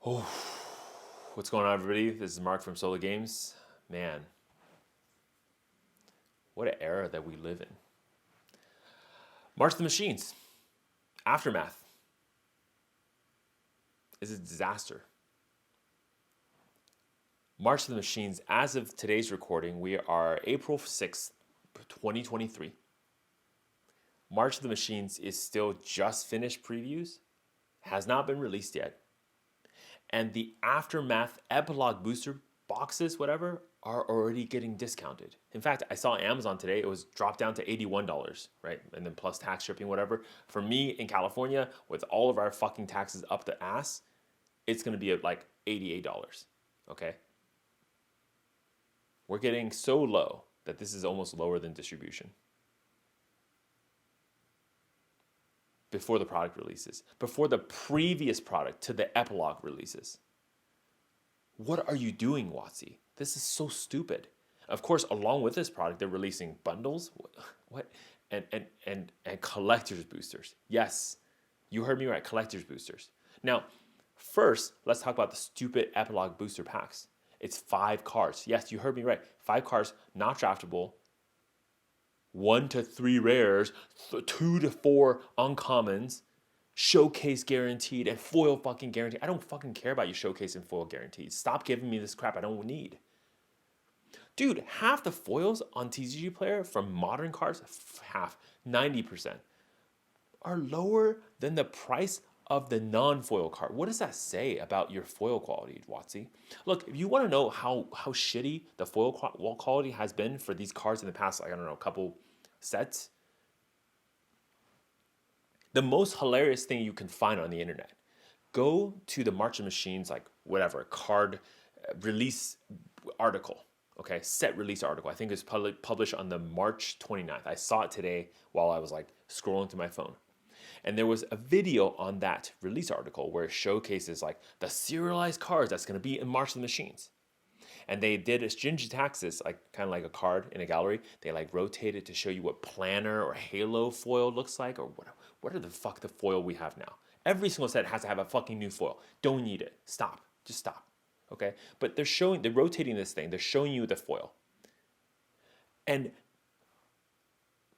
Oh, what's going on, everybody? This is Mark from Solo Games. Man, what an era that we live in. March of the Machines, Aftermath is a disaster. March of the Machines, as of today's recording, we are April 6th, 2023. March of the Machines is still just finished previews, has not been released yet. And the Aftermath epilogue booster boxes, whatever, are already getting discounted. In fact, I saw Amazon today, it was dropped down to $81, right? And then plus tax shipping, whatever. For me in California, with all of our fucking taxes up the ass, it's gonna be at like $88, okay? We're getting so low that this is almost lower than distribution. Before the product releases, before the previous product to the epilogue releases. What are you doing, WOTC? This is so stupid. Of course, along with this product, they're releasing bundles. What? And collector's boosters. Yes, you heard me right, collector's boosters. Now, first, let's talk about the stupid epilogue booster packs. It's 5 cards. Yes, you heard me right. 5 cards, not draftable. 1 to 3 rares, 2 to 4 uncommons, showcase guaranteed, and foil fucking guaranteed. I don't fucking care about your showcase and foil guaranteed. Stop giving me this crap I don't need. Dude, half the foils on TCG Player from modern cards, half, 90%, are lower than the price of the non-foil card. What does that say about your foil quality, WotC? Look, if you want to know how shitty the foil quality has been for these cards in the past, like, I don't know, couple sets, the most hilarious thing you can find on the internet, go to the March of Machines, like whatever, card release article, okay, set release article. I think it's published on the March 29th. I saw it today while I was like scrolling through my phone. And there was a video on that release article where it showcases like the serialized cards that's going to be in March of the Machines. And they did a stringent taxes, like kind of like a card in a gallery. They like rotated to show you what planner or halo foil looks like, or what are the fuck the foil we have now. Every single set has to have a fucking new foil. Don't need it. Stop. Just stop. Okay? But they're rotating this thing. They're showing you the foil. And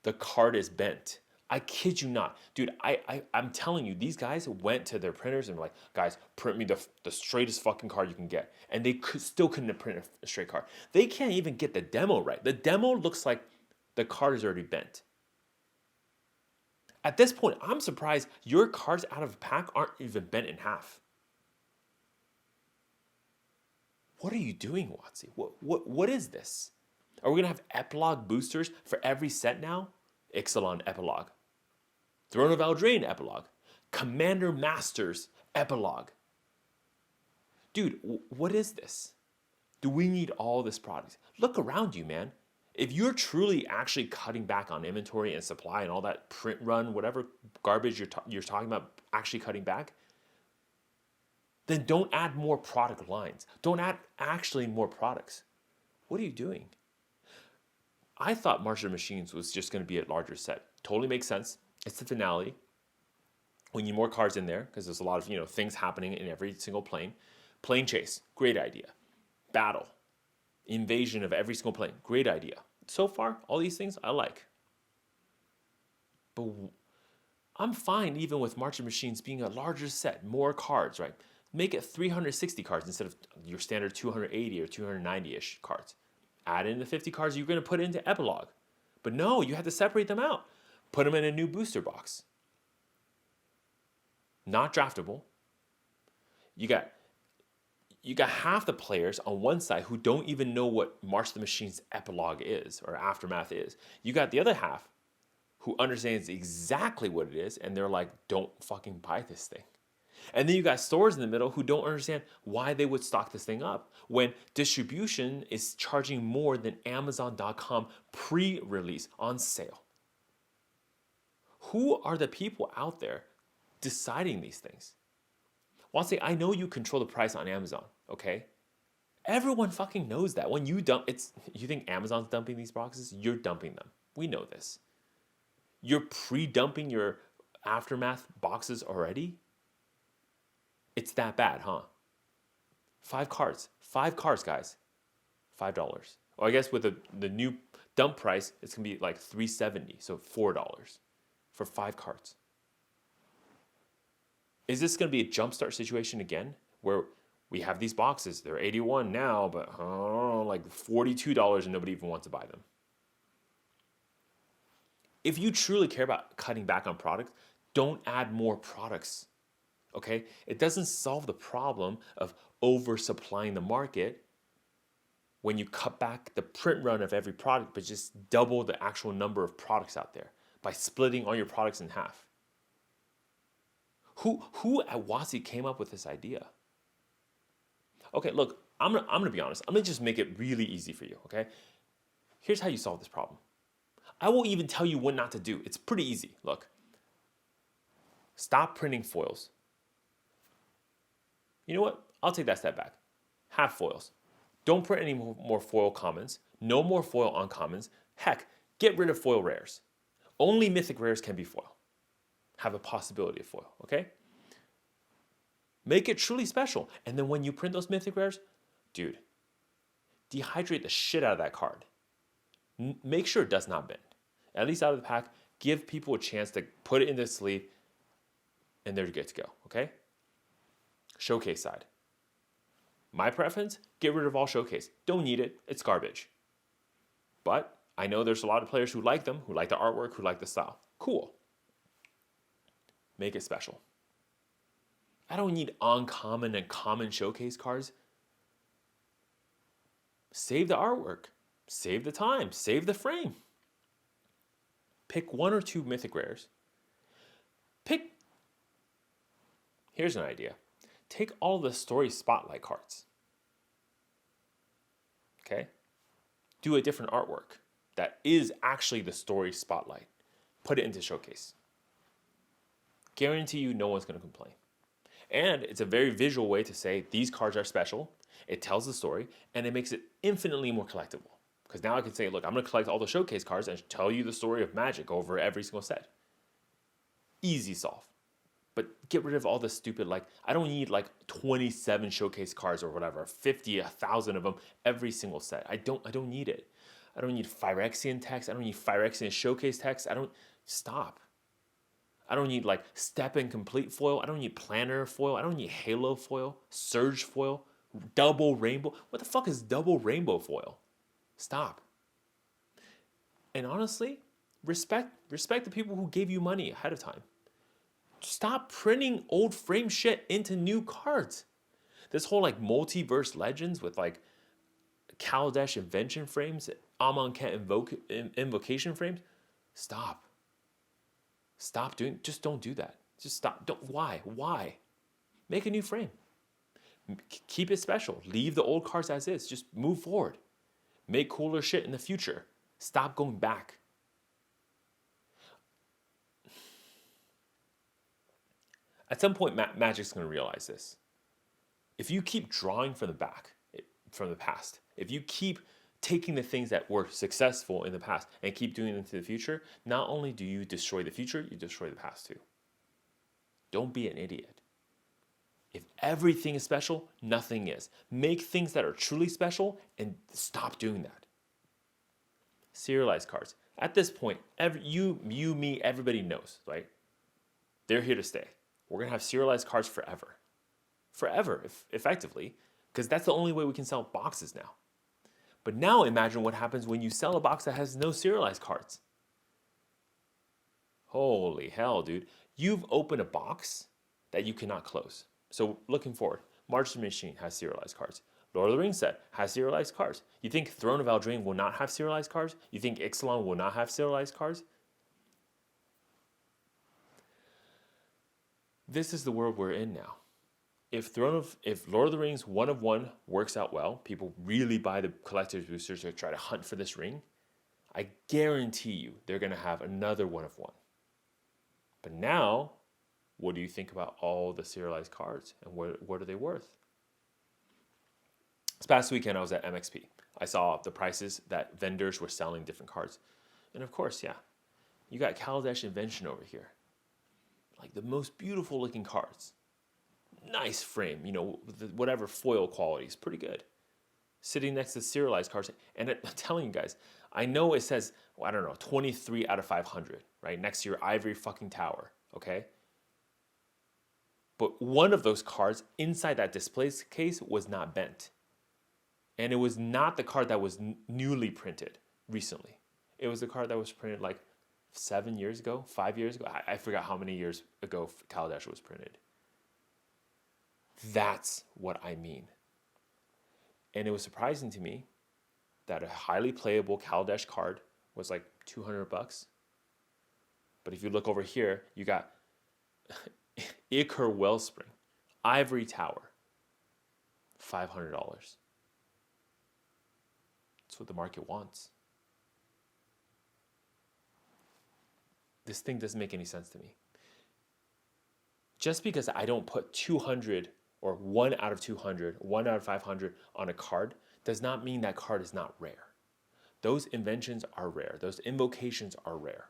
the card is bent. I kid you not. Dude, I'm telling you, these guys went to their printers and were like, guys, print me the straightest fucking card you can get. And they still couldn't print a straight card. They can't even get the demo right. The demo looks like the card is already bent. At this point, I'm surprised your cards out of a pack aren't even bent in half. What are you doing, WotC? What is this? Are we going to have epilogue boosters for every set now? Ixalan epilogue. Throne of Eldraine epilogue. Commander Masters epilogue. Dude, what is this? Do we need all this product? Look around you, man. If you're truly actually cutting back on inventory and supply and all that print run, whatever garbage you're talking about, actually cutting back, then don't add more product lines. Don't add actually more products. What are you doing? I thought March of Machines was just going to be a larger set. Totally makes sense. It's the finale. We need more cards in there because there's a lot of things happening in every single plane. Plane chase, great idea. Battle, invasion of every single plane, great idea. So far, all these things I like. But I'm fine even with March of Machines being a larger set, more cards, right? Make it 360 cards instead of your standard 280 or 290-ish cards. Add in the 50 cards you're going to put into epilogue. But no, you have to separate them out. Put them in a new booster box. Not draftable. You got half the players on one side who don't even know what March of the Machines epilogue is or aftermath is. You got the other half who understands exactly what it is and they're like, don't fucking buy this thing. And then you got stores in the middle who don't understand why they would stock this thing up when distribution is charging more than Amazon.com pre-release on sale. Who are the people out there deciding these things? Well, I'll say, I know you control the price on Amazon, okay? Everyone fucking knows that. When you you think Amazon's dumping these boxes? You're dumping them. We know this. You're pre-dumping your aftermath boxes already? It's that bad, huh? 5 cards. 5 cards, guys. $5. Or I guess with the new dump price, it's going to be like $3.70, so $4 for 5 cards. Is this going to be a jumpstart situation again where we have these boxes, they're $81 now, but like $42 and nobody even wants to buy them? If you truly care about cutting back on products, don't add more products, okay? It doesn't solve the problem of oversupplying the market when you cut back the print run of every product, but just double the actual number of products out there by splitting all your products in half. Who at WOTC came up with this idea? Okay, look, I'm gonna be honest. I'm gonna just make it really easy for you, okay? Here's how you solve this problem. I won't even tell you what not to do. It's pretty easy. Look, stop printing foils. You know what? I'll take that step back. Have foils. Don't print any more foil commons. No more foil uncommons. Heck, get rid of foil rares. Only mythic rares can be foil. Have a possibility of foil, okay? Make it truly special. And then when you print those mythic rares, dude, dehydrate the shit out of that card. Make sure it does not bend. At least out of the pack, give people a chance to put it in the sleeve, and they're good to go, okay? Showcase side. My preference, get rid of all showcase. Don't need it, it's garbage. But I know there's a lot of players who like them, who like the artwork, who like the style. Cool. Make it special. I don't need uncommon and common showcase cards. Save the artwork. Save the time. Save the frame. Pick 1 or 2 mythic rares. Here's an idea. Take all the story spotlight cards. Okay? Do a different artwork that is actually the story spotlight. Put it into showcase. Guarantee you no one's going to complain. And it's a very visual way to say these cards are special. It tells the story, and it makes it infinitely more collectible. Because now I can say, look, I'm going to collect all the showcase cards and tell you the story of Magic over every single set. Easy solve. But get rid of all the stupid, like, I don't need like 27 showcase cards or whatever, 50, 1,000 of them every single set. I don't need it. I don't need Phyrexian text. I don't need Phyrexian showcase text. Stop. I don't need like step and complete foil. I don't need planner foil. I don't need halo foil, surge foil, double rainbow. What the fuck is double rainbow foil? Stop. And honestly, respect the people who gave you money ahead of time. Stop printing old frame shit into new cards. This whole like multiverse legends with like Kaladesh invention frames, Amonkhet invocation frames. Stop. Stop doing, just don't do that. Just stop. Why? Make a new frame. Keep it special. Leave the old cards as is. Just move forward. Make cooler shit in the future. Stop going back. At some point, Magic's going to realize this. If you keep drawing from the past, if you keep taking the things that were successful in the past and keep doing them into the future, not only do you destroy the future, you destroy the past too. Don't be an idiot. If everything is special, nothing is. Make things that are truly special and stop doing that. Serialized cards. At this point, me, everybody knows, right? They're here to stay. We're going to have serialized cards forever. Forever, effectively, because that's the only way we can sell boxes now. But now imagine what happens when you sell a box that has no serialized cards. Holy hell, dude. You've opened a box that you cannot close. So looking forward, March the Machine has serialized cards. Lord of the Rings set has serialized cards. You think Throne of Eldraine will not have serialized cards? You think Ixalan will not have serialized cards? This is the world we're in now. If Lord of the Rings 1 of 1 works out well, people really buy the collector's boosters to try to hunt for this ring, I guarantee you they're going to have another 1 of 1. But now, what do you think about all the serialized cards and what are they worth? This past weekend I was at MXP. I saw the prices that vendors were selling different cards. And of course, yeah, you got Kaladesh Invention over here. Like the most beautiful looking cards. nice frame, whatever foil quality is pretty good. Sitting next to serialized cards. And I'm telling you guys, I know it says, I don't know, 23 out of 500, right? Next to your ivory fucking tower, okay? But one of those cards inside that display case was not bent. And it was not the card that was newly printed recently. It was the card that was printed like 7 years ago, 5 years ago. I forgot how many years ago Kaladesh was printed. That's what I mean. And it was surprising to me that a highly playable Kaladesh card was like $200. But if you look over here, you got Iker Wellspring, Ivory Tower, $500. That's what the market wants. This thing doesn't make any sense to me. Just because I don't put 200 or 1 out of 200, 1 out of 500 on a card does not mean that card is not rare. Those inventions are rare. Those invocations are rare.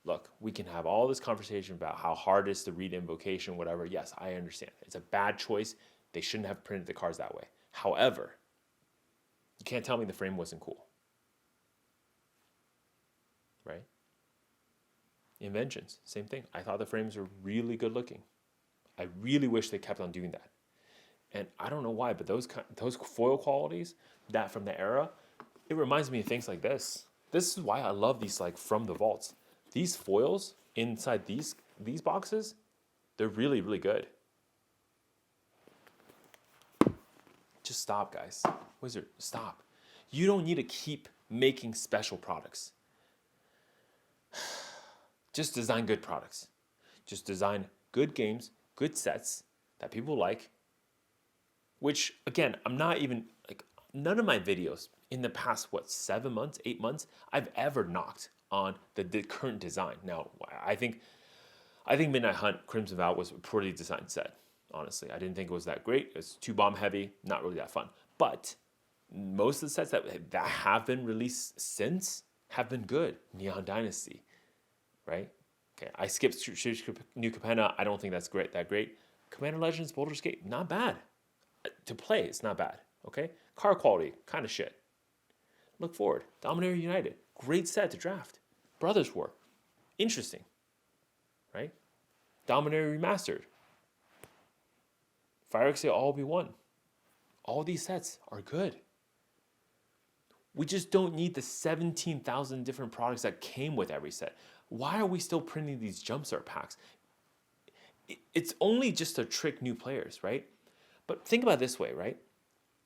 Look, we can have all this conversation about how hard it is to read invocation, whatever. Yes, I understand. It's a bad choice. They shouldn't have printed the cards that way. However, you can't tell me the frame wasn't cool. Right? Inventions, same thing. I thought the frames were really good looking. I really wish they kept on doing that. And I don't know why, but those foil qualities, that from the era, it reminds me of things like this. This is why I love these like from the vaults. These foils inside these boxes, they're really, really good. Just stop, guys. Wizard, stop. You don't need to keep making special products. Just design good products. Just design good games, good sets that people like. Which, again, I'm not even, like, none of my videos in the past, 7 months, 8 months, I've ever knocked on the current design. Now, I think Midnight Hunt Crimson Vow was a pretty designed set, honestly. I didn't think it was that great. It's too bomb heavy, not really that fun. But most of the sets that have been released since have been good. Neon Dynasty, right? Okay, I skipped New Capenna. I don't think that's that great. Commander Legends, Baldur's Gate, not bad. To play, it's not bad, okay? Card quality, kind of shit. Look forward. Dominaria United, great set to draft. Brothers War, interesting, right? Dominaria Remastered. Fire Exile All Be One. All these sets are good. We just don't need the 17,000 different products that came with every set. Why are we still printing these Jumpstart packs? It's only just to trick new players, right? But think about it this way, right?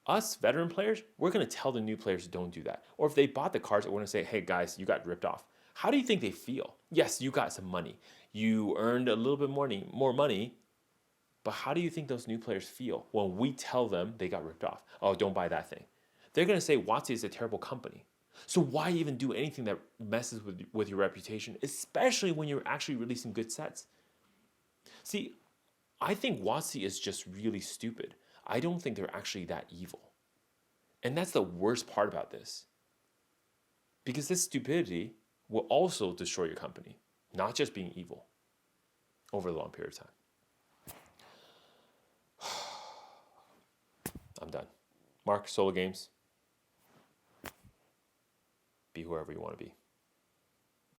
Us veteran players, we're going to tell the new players don't do that. Or if they bought the cards, we're going to say, hey guys, you got ripped off. How do you think they feel? Yes, you got some money. You earned a little bit more money. But how do you think those new players feel when we tell them they got ripped off? Oh, don't buy that thing. They're going to say WOTC is a terrible company. So why even do anything that messes with your reputation, especially when you're actually releasing good sets? See, I think WOTC is just really stupid. I don't think they're actually that evil. And that's the worst part about this. Because this stupidity will also destroy your company, not just being evil over a long period of time. I'm done. Mark, solo games. Be whoever you want to be.